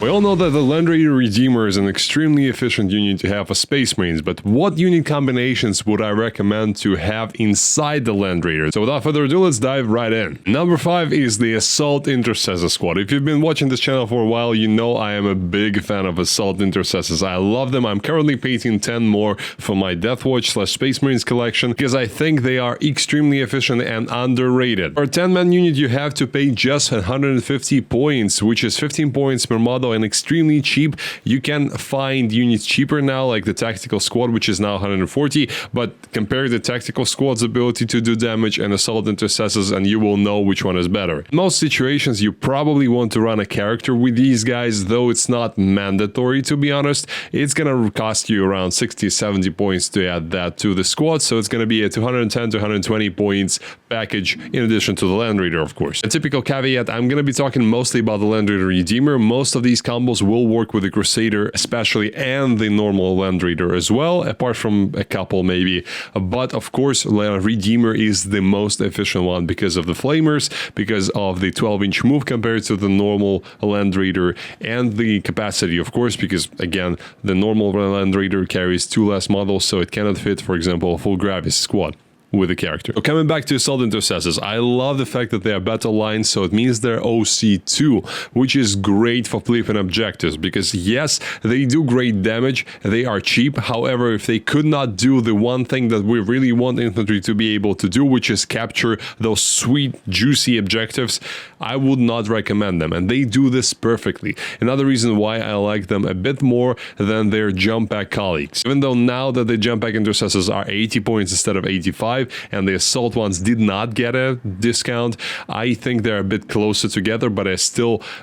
We all know that the Land Raider Redeemer is an extremely efficient unit to have for Space Marines, but what unit combinations would I recommend to have inside the Land Raider? So without further ado, let's dive right in. Number 5 is the Assault Intercessor squad. If you've been watching this channel for a while, you know I am a big fan of Assault Intercessors. I love them. I'm currently painting 10 more for my Deathwatch/Space Marines collection because I think they are extremely efficient and underrated. For a 10-man unit, you have to pay just 150 points, which is 15 points per model and extremely cheap. You can find units cheaper now, like the Tactical Squad, which is now 140, but compare the Tactical Squad's ability to do damage and Assault Intercessors and you will know which one is better. In most situations, you probably want to run a character with these guys, though it's not mandatory, to be honest. It's gonna cost you around 60-70 points to add that to the squad, so it's gonna be a 210 to 120 points package in addition to the Land Raider, of course. A typical caveat, I'm gonna be talking mostly about the Land Raider Redeemer. Most of these combos will work with the Crusader especially and the normal Land Raider as well, apart from a couple maybe, but of course Redeemer is the most efficient one because of the Flamers, because of the 12-inch move compared to the normal Land Raider, and the capacity, of course, because again the normal Land Raider carries 2 less models, so it cannot fit, for example, a full Gravis squad with a character. So coming back to Assault Intercessors, I love the fact that they are battle lines, so it means they're OC2, which is great for flipping objectives, because yes, they do great damage, they are cheap. However, if they could not do the one thing that we really want infantry to be able to do, which is capture those sweet, juicy objectives, I would not recommend them, and they do this perfectly. Another reason why I like them a bit more than their jump pack colleagues. Even though now that the jump pack intercessors are 80 points instead of 85, and the assault ones did not get a discount, I think they're a bit closer together, but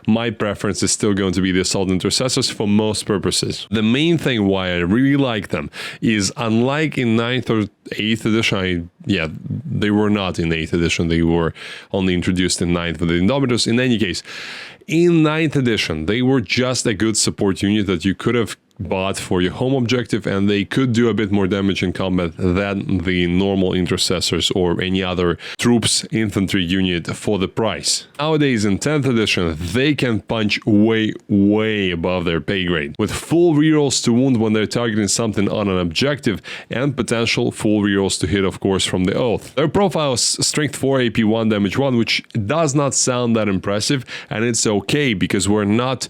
my preference is still going to be the Assault Intercessors for most purposes. The main thing why I really like them is, unlike in 9th or 8th edition, they were not in 8th edition, they were only introduced in 9th with the Indomitors. In any case, in 9th edition, they were just a good support unit that you could have bought for your home objective, and they could do a bit more damage in combat than the normal intercessors or any other troops infantry unit for the price. Nowadays in 10th edition, they can punch way above their pay grade, with full rerolls to wound when they're targeting something on an objective, and potential full rerolls to hit, of course, from the oath. Their profile is strength 4, AP 1, damage 1, which does not sound that impressive, and it's okay because we're not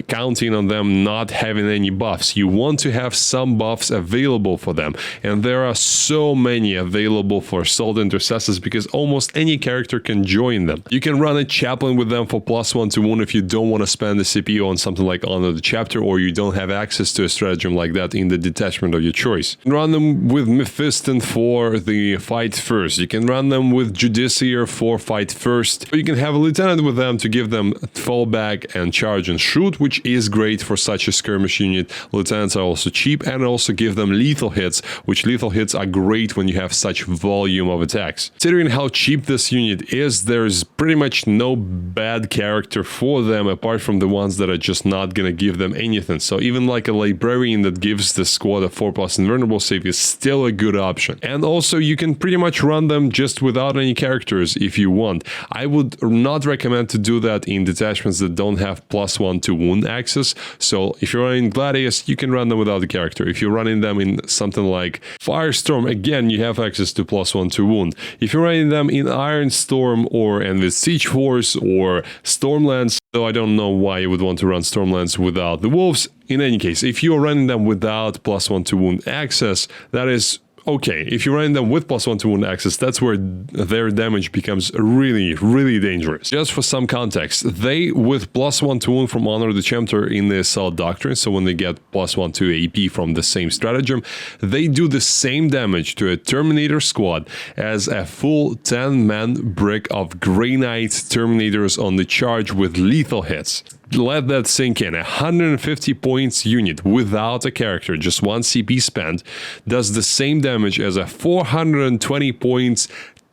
counting on them not having any buffs. You want to have some buffs available for them, and there are so many available for Assault Intercessors because almost any character can join them. You can run a chaplain with them for +1 to wound if you don't want to spend the CPU on something like Honor the Chapter, or you don't have access to a stratagem like that in the detachment of your choice. You can run them with Mephiston for the fight first. You can run them with Judiciary for fight first. Or you can have a lieutenant with them to give them fallback and charge and shoot, which is great for such a skirmish unit. Lieutenants are also cheap and also give them lethal hits, which lethal hits are great when you have such volume of attacks. Considering how cheap this unit is, there's pretty much no bad character for them apart from the ones that are just not gonna give them anything. So even like a librarian that gives the squad a 4+ invulnerable save is still a good option. And also you can pretty much run them just without any characters if you want. I would not recommend to do that in detachments that don't have +1 to wound access. So if you're running Gladius, you can run them without the character. If you're running them in something like Firestorm, again, you have access to +1 to wound. If you're running them in Ironstorm and with Siege Force or Stormlands, though I don't know why you would want to run Stormlands without the Wolves. In any case, if you're running them without +1 to wound access, that is okay. If you're running them with +1 to wound access, that's where their damage becomes really dangerous. Just for some context, they, with +1 to wound from Honor the Chapter in the Assault Doctrine, so when they get +1 to AP from the same stratagem, they do the same damage to a Terminator squad as a full 10-man brick of Grey Knight Terminators on the charge with lethal hits. Let that sink in. 150 points unit without a character, just 1 CP spent, does the same damage as a 420 points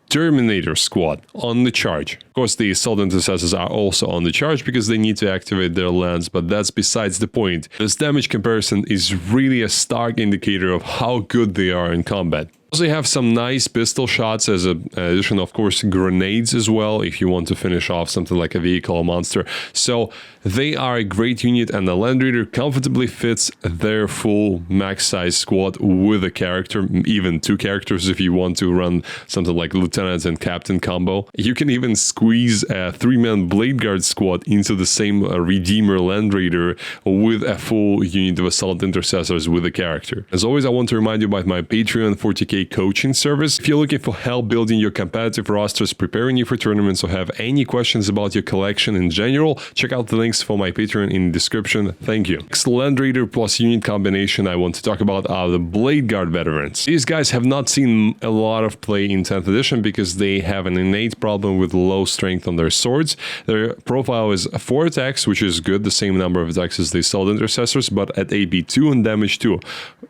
Terminator squad on the charge. Of course, the Assault Intercessors are also on the charge because they need to activate their lands, but that's besides the point. This damage comparison is really a stark indicator of how good they are in combat. Also, you have some nice pistol shots as an addition, of course, grenades as well, if you want to finish off something like a vehicle or monster. So they are a great unit, and the Land Raider comfortably fits their full max size squad with a character, even 2 characters if you want to run something like Lieutenant and Captain combo. You can even squeeze a 3-man Bladeguard squad into the same Redeemer Land Raider with a full unit of Assault Intercessors with a character. As always, I want to remind you about my Patreon 40K coaching service. If you're looking for help building your competitive rosters, preparing you for tournaments, or have any questions about your collection in general, check out the links for my Patreon in the description. Thank you. Next Land Raider plus unit combination I want to talk about are the Bladeguard Veterans. These guys have not seen a lot of play in 10th edition because they have an innate problem with low strength on their swords. Their profile is 4 attacks, which is good, the same number of attacks as the Assault Intercessors, but at AP 2 and damage 2.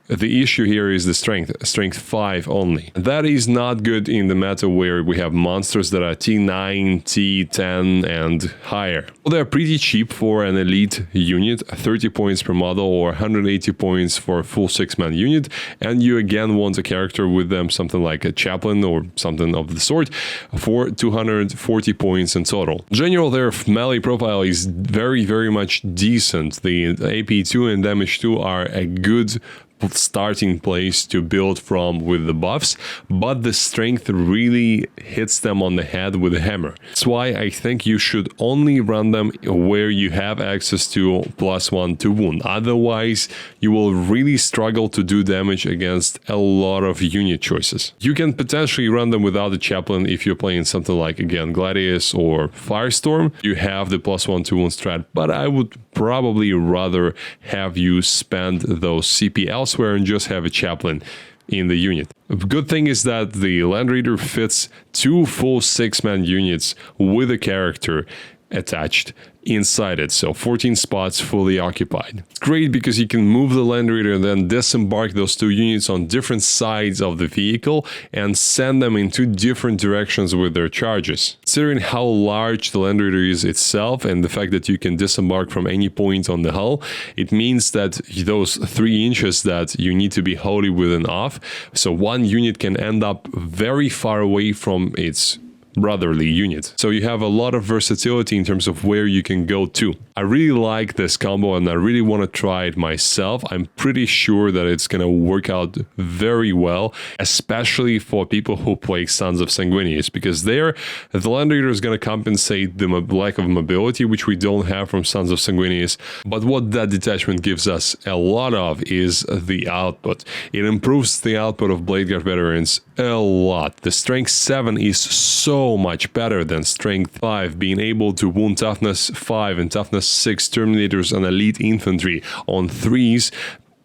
The issue here is the strength 5 only. That is not good in the meta where we have monsters that are T9, T10 and higher. Well, they're pretty cheap for an elite unit, 30 points per model or 180 points for a full 6-man unit, and you again want a character with them, something like a chaplain or something of the sort, for 240 points in total. In general, their melee profile is very much decent. The AP 2 and damage 2 are a good starting place to build from with the buffs, but the strength really hits them on the head with a hammer. That's why I think you should only run them where you have access to +1 to wound. Otherwise, you will really struggle to do damage against a lot of unit choices. You can potentially run them without a chaplain if you're playing something like, again, Gladius or Firestorm. You have the +1 to wound strat, but I would probably rather have you spend those CP elsewhere and just have a chaplain in the unit. The good thing is that the Land Raider fits 2 full 6-man units with a character attached inside it, so 14 spots fully occupied. It's great because you can move the Land Raider and then disembark those 2 units on different sides of the vehicle and send them in 2 different directions with their charges. Considering how large the Land Raider is itself and the fact that you can disembark from any point on the hull, it means that those 3 inches that you need to be wholly within off, so one unit can end up very far away from its brotherly unit. So you have a lot of versatility in terms of where you can go to. I really like this combo and I really want to try it myself. I'm pretty sure that it's going to work out very well, especially for people who play Sons of Sanguinius, because there the Land Raider is going to compensate the lack of mobility, which we don't have from Sons of Sanguinius. But what that detachment gives us a lot of is the output. It improves the output of Bladeguard Veterans a lot. The strength 7 is so much better than strength 5, being able to wound toughness 5 and toughness 6 Terminators and elite infantry on 3s,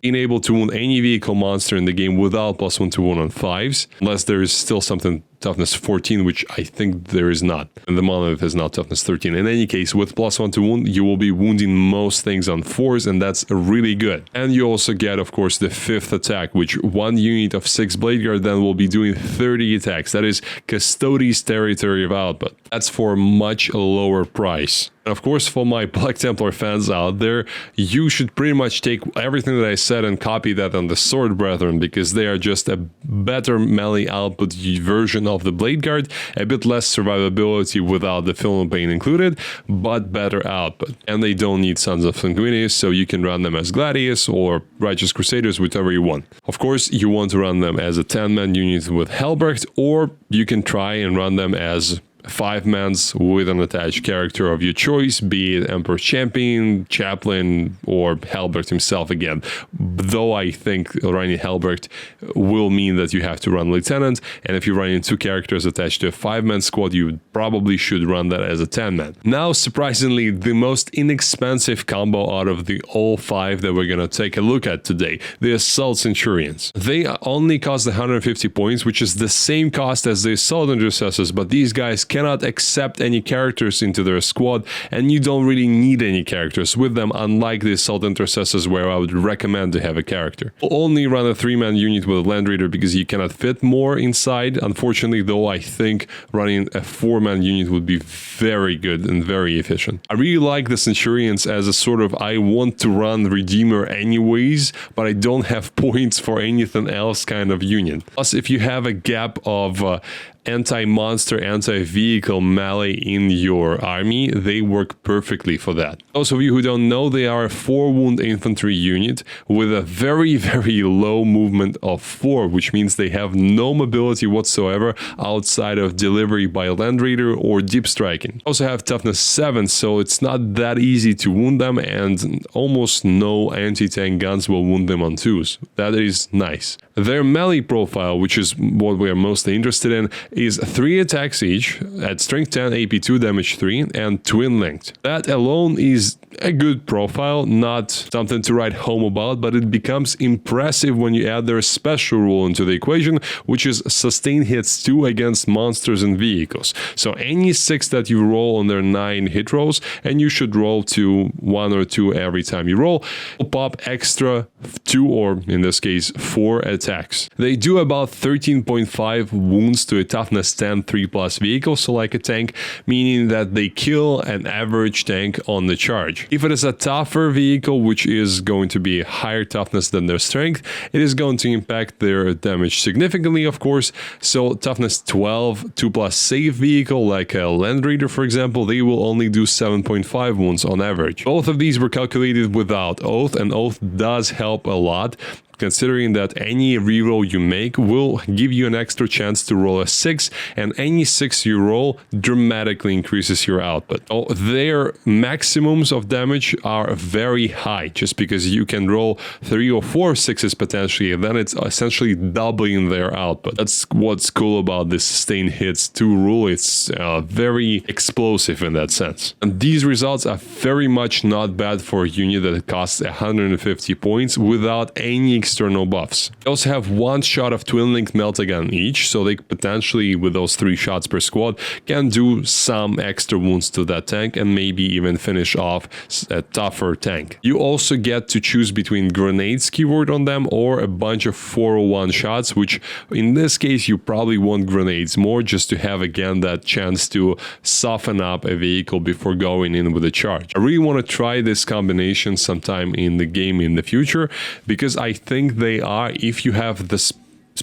being able to wound any vehicle monster in the game without +1 to wound on 5s, unless there is still something toughness 14, which I think there is not, and the monolith is now toughness 13. In any case, with +1 to wound, you will be wounding most things on 4s, and that's really good. And you also get, of course, the 5th attack, which one unit of 6 Bladeguard then will be doing 30 attacks. That is Custodes territory of output. That's for a much lower price. And of course, for my Black Templar fans out there, you should pretty much take everything that I said and copy that on the Sword Brethren, because they are just a better melee output version of the Bladeguard, a bit less survivability without the film pain included, but better output. And they don't need Sons of Sanguinius, so you can run them as Gladius or Righteous Crusaders, whichever you want. Of course, you want to run them as a 10-man unit with Helbrecht, or you can try and run them as 5-mans with an attached character of your choice, be it Emperor Champion, Chaplain, or Helbrecht himself again. Though I think running Helbrecht will mean that you have to run Lieutenant, and if you're running 2 characters attached to a 5-man squad, you probably should run that as a 10-man. Now, surprisingly, the most inexpensive combo out of the all 5 that we're gonna take a look at today, the Assault Centurions. They only cost 150 points, which is the same cost as the Assault Intercessors, but these guys cannot accept any characters into their squad, and you don't really need any characters with them, unlike the Assault Intercessors, where I would recommend to have a character. Only run a 3-man unit with a Land Raider because you cannot fit more inside. Unfortunately, though, I think running a 4-man unit would be very good and very efficient. I really like the Centurions as a sort of, I want to run Redeemer anyways, but I don't have points for anything else kind of union. Plus, if you have a gap of anti-monster, anti-vehicle melee in your army, they work perfectly for that. Those of you who don't know, they are a 4-wound infantry unit with a very, very low movement of 4, which means they have no mobility whatsoever outside of delivery by Land Raider or deep striking. Also have toughness 7, so it's not that easy to wound them, and almost no anti-tank guns will wound them on 2s. That is nice. Their melee profile, which is what we are mostly interested in, is 3 attacks each at strength 10, AP 2, damage 3, and twin linked. That alone is a good profile, not something to write home about, but it becomes impressive when you add their special rule into the equation, which is sustain hits 2 against monsters and vehicles. So any 6 that you roll on their 9 hit rolls, and you should roll to 1 or 2 every time you roll, will pop extra 2 or in this case 4 attacks. They do about 13.5 wounds to a toughness 10 3+ vehicle, so like a tank, meaning that they kill an average tank on the charge. If it is a tougher vehicle, which is going to be higher toughness than their strength, it is going to impact their damage significantly, of course. So toughness 12 2+ safe vehicle like a Land Raider, for example, they will only do 7.5 wounds on average. Both of these were calculated without Oath, and Oath does help a lot, considering that any reroll you make will give you an extra chance to roll a 6, and any 6 you roll dramatically increases your output. So their maximums of damage are very high, just because you can roll 3 or 4 6s potentially, and then it's essentially doubling their output. That's what's cool about this sustain hits 2 rule. It's very explosive in that sense. And these results are very much not bad for a unit that costs 150 points without any external buffs. They also have 1 shot of twin linked meltagun each, so they potentially, with those 3 shots per squad, can do some extra wounds to that tank and maybe even finish off a tougher tank. You also get to choose between grenades keyword on them or a bunch of 401 shots, which in this case you probably want grenades more, just to have again that chance to soften up a vehicle before going in with a charge. I really want to try this combination sometime in the game in the future, because I think they are, if you have this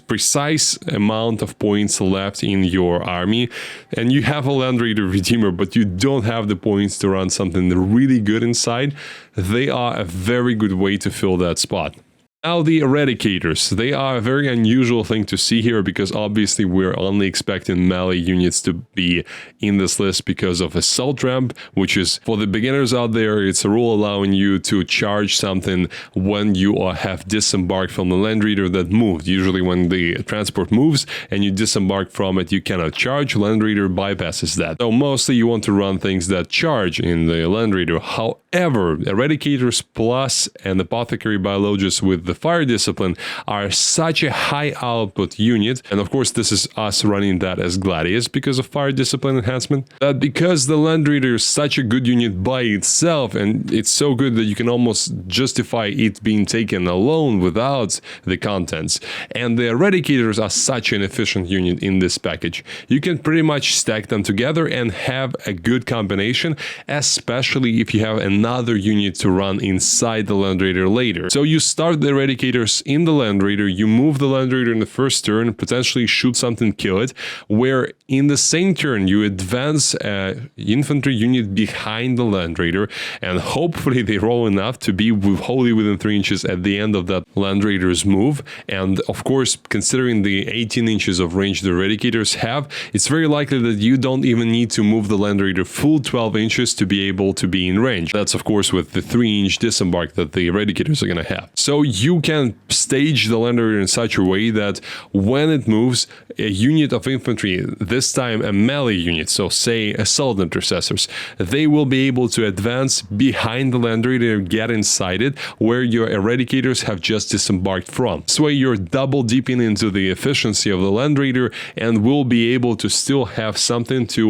precise amount of points left in your army and you have a Land Raider Redeemer but you don't have the points to run something really good inside, they are a very good way to fill that spot. Now the Eradicators, they are a very unusual thing to see here, because obviously we're only expecting melee units to be in this list because of Assault Ramp, which is, for the beginners out there, it's a rule allowing you to charge something when you have disembarked from the Land Raider that moved. Usually when the transport moves and you disembark from it, you cannot charge. Land Raider bypasses that. So mostly you want to run things that charge in the Land Raider. However, Eradicators Plus and Apothecary Biologists with the Fire Discipline are such a high output unit, and of course this is us running that as Gladius because of Fire Discipline enhancement, that because the Land Raider is such a good unit by itself, and it's so good that you can almost justify it being taken alone without the contents, and the Eradicators are such an efficient unit in this package, you can pretty much stack them together and have a good combination, especially if you have another unit to run inside the Land Raider later. So you start the Eradicators in the Land Raider, you move the Land Raider in the first turn, potentially shoot something, kill it, where in the same turn you advance an infantry unit behind the Land Raider, and hopefully they roll enough to be wholly within 3 inches at the end of that Land Raider's move. And of course, considering the 18 inches of range the Eradicators have, it's very likely that you don't even need to move the Land Raider full 12 inches to be able to be in range. That's of course with the 3-inch disembark that the Eradicators are going to have. So you can stage the Land Raider in such a way that when it moves, a unit of infantry, this time a melee unit, so say Assault Intercessors, they will be able to advance behind the Land Raider, get inside it, where your Eradicators have just disembarked from. This way you're double dipping into the efficiency of the Land Raider and will be able to still have something to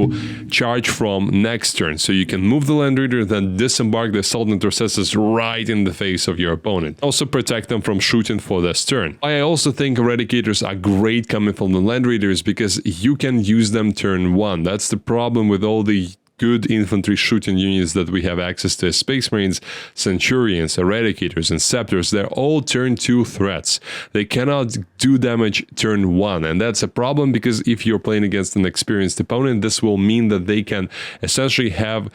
charge from next turn. So you can move the Land Raider, then disembark the Assault Intercessors right in the face of your opponent. Also protect them from shooting for this turn. I also think Eradicators are great coming from the Land Raiders because you can use them turn 1. That's the problem with all the good infantry shooting units that we have access to: Space Marines, Centurions, Eradicators, and Scepters. They're all turn 2 threats. They cannot do damage turn 1, and that's a problem because if you're playing against an experienced opponent, this will mean that they can essentially have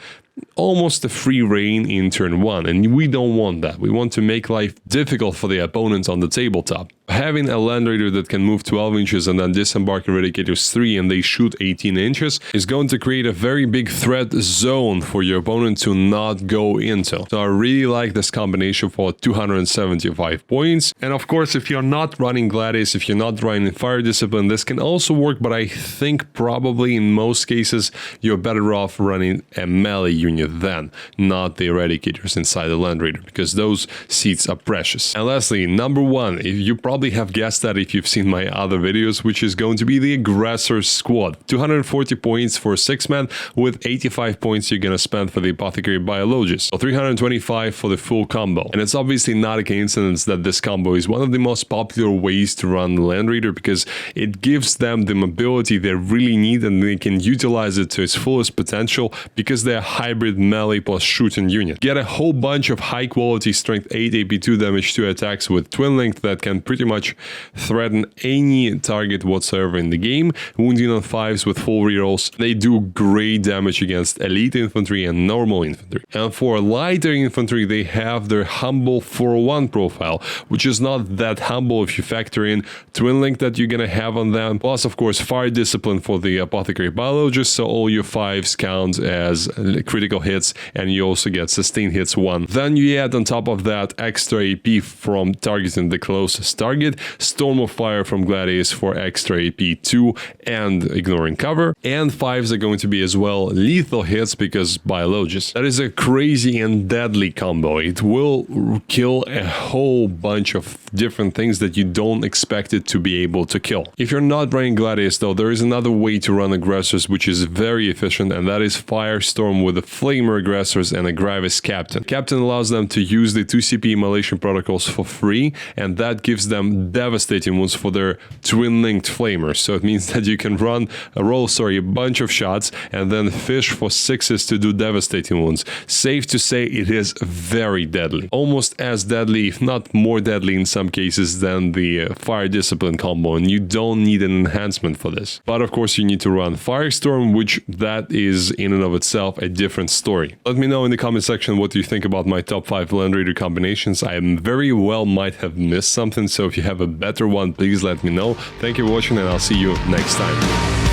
almost a free reign in turn 1, and we don't want that. We want to make life difficult for the opponents on the tabletop. Having a Land Raider that can move 12 inches and then disembark Eradicators 3 and they shoot 18 inches is going to create a very big threat zone for your opponent to not go into. So I really like this combination for 275 points. And of course, if you're not running Gladius, if you're not running Fire Discipline, this can also work, but I think probably in most cases you're better off running a melee unit then, not the Eradicators inside the Land Raider, because those seats are precious. And lastly, number 1, if you probably have guessed that if you've seen my other videos, which is going to be the Aggressors squad. 240 points for 6-man, with 85 points you're gonna spend for the Apothecary Biologist, so 325 for the full combo. And it's obviously not a coincidence that this combo is one of the most popular ways to run the Land Raider, because it gives them the mobility they really need and they can utilize it to its fullest potential because they're a hybrid melee plus shooting unit. Get a whole bunch of high quality strength 8 AP2 damage 2 attacks with Twin Link that can pretty much threaten any target whatsoever in the game. Wounding on 5s with full rerolls. They do great damage against elite infantry and normal infantry. And for lighter infantry, they have their humble 401 profile, which is not that humble if you factor in Twin Link that you're gonna have on them, plus of course Fire Discipline for the Apothecary Biologist, so all your 5s count as critical hits and you also get sustained hits 1. Then you add on top of that extra AP from targeting the closest target, Storm of Fire from Gladius for extra AP 2 and ignoring cover, and 5s are going to be as well lethal hits because Biologist. That is a crazy and deadly combo. It will kill a whole bunch of different things that you don't expect it to be able to kill. If you're not running Gladius though, there is another way to run Aggressors which is very efficient, and that is Firestorm with the Flamer Aggressors and a Gravis Captain. Captain allows them to use the 2CP immolation protocols for free, and that gives them devastating wounds for their twin-linked flamers. So it means that you can roll a bunch of shots and then fish for 6s to do devastating wounds. Safe to say it is very deadly. Almost as deadly, if not more deadly in some cases than the Fire Discipline combo, and you don't need an enhancement for this. But of course you need to run Firestorm, which that is in and of itself a different story. Let me know in the comment section what you think about my top 5 Land Raider combinations. I very well might have missed something, so if you have a better one, please let me know. Thank you for watching and I'll see you next time.